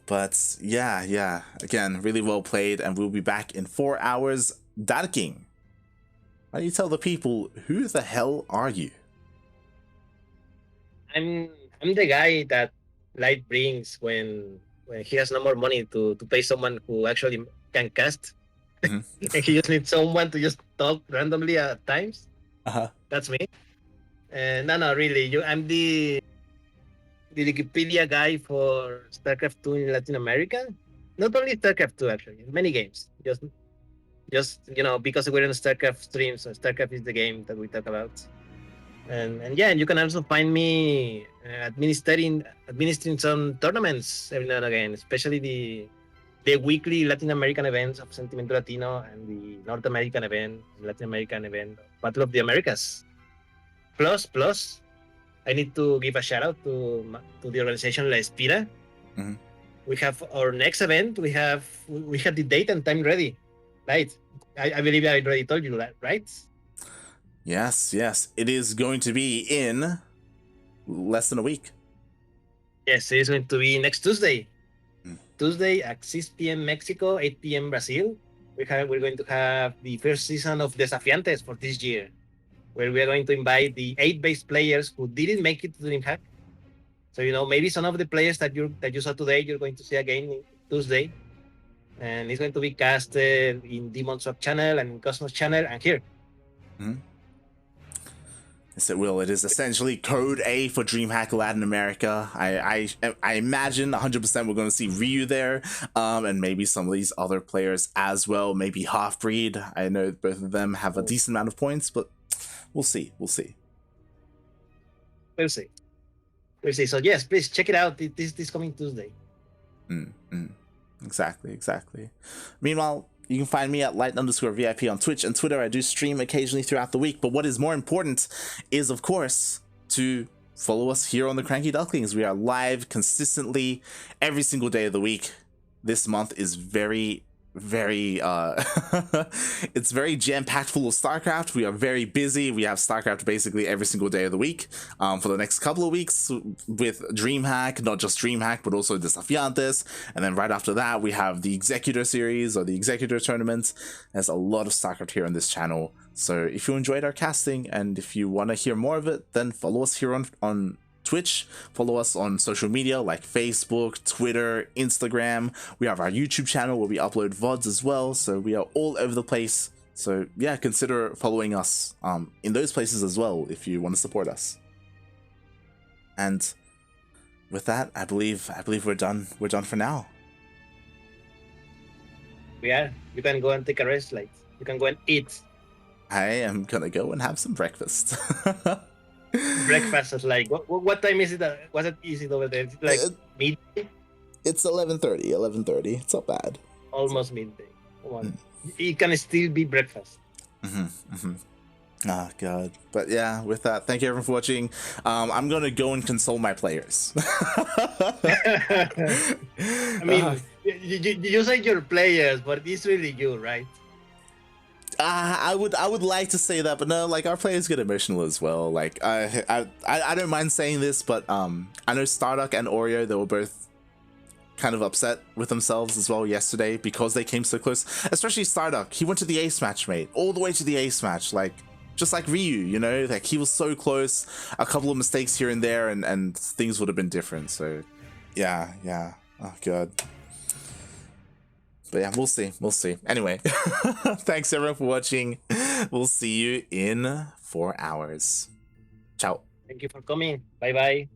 But yeah, again, really well played, and we'll be back in 4 hours. Ducking, why don't you tell the people, who the hell are you? I'm the guy that Light brings when he has no more money to pay someone who actually can cast. And he just needs someone to just talk randomly at times. That's me. And no, really, I'm the Wikipedia guy for StarCraft 2 in Latin America. Not only StarCraft 2, actually, many games. Just you know, because we're in StarCraft stream, so StarCraft is the game that we talk about. And yeah, and you can also find me administering some tournaments every now and again, especially the weekly Latin American events of Sentimento Latino and the North American event, Latin American event, Battle of the Americas. Plus, I need to give a shout out to the organization La Espira. We have our next event. We have the date and time ready, right? I believe I already told you that, right? Yes. It is going to be in less than a week. Yes, it is going to be next Tuesday. Tuesday at 6 p.m. Mexico, 8 p.m. Brazil. We're going to have the first season of Desafiantes for this year, where we are going to invite the 8 base players who didn't make it to DreamHack. So, you know, maybe some of the players that you saw today, you're going to see again in Tuesday. And it's going to be casted in Demon Swap channel and Cosmos channel and here. Yes, it will. It is essentially Code A for DreamHack Latin America. I imagine 100% we're going to see Ryu there, and maybe some of these other players as well. Maybe Halfbreed. I know both of them have a decent amount of points, but we'll see. We'll see. We'll see. We'll see. So yes, please check it out this coming Tuesday. Exactly. Meanwhile, you can find me at light_VIP on Twitch and Twitter. I do stream occasionally throughout the week, but what is more important is, of course, to follow us here on the CranKy Ducklings. We are live consistently every single day of the week. This month is very it's very jam-packed full of StarCraft. We are very busy. We have StarCraft basically every single day of the week for the next couple of weeks with DreamHack, not just DreamHack, but also Desafiantes. And then right after that, we have the Executor series or the Executor tournament. There's a lot of StarCraft here on this channel. So if you enjoyed our casting and if you want to hear more of it, then follow us here on Twitch, follow us on social media like Facebook, Twitter, Instagram. We have our YouTube channel where we upload VODs as well, so we are all over the place. So yeah, consider following us in those places as well if you want to support us. And with that, I believe we're done. We're done for now. We are. You can go and take a rest, like you can go and eat. I am gonna go and have some breakfast. Breakfast is like what time is it? Was it over there? Is it like midday? It's 11:30. It's not bad. Almost midday. Come on. It can still be breakfast. Oh god. But yeah, with that, thank you everyone for watching. I'm gonna go and console my players. I mean, you say your players, but it's really you, right? I would like to say that, but no, like our players get emotional as well. Like I don't mind saying this, but I know Starduck and Oreo, they were both kind of upset with themselves as well yesterday because they came so close. Especially Starduck, he went to the ace match, mate, all the way to the ace match, like just like Ryu, you know, like he was so close. A couple of mistakes here and there, and things would have been different. So yeah. Oh god. But yeah, we'll see. Anyway, thanks everyone for watching. We'll see you in 4 hours. Ciao. Thank you for coming. Bye bye.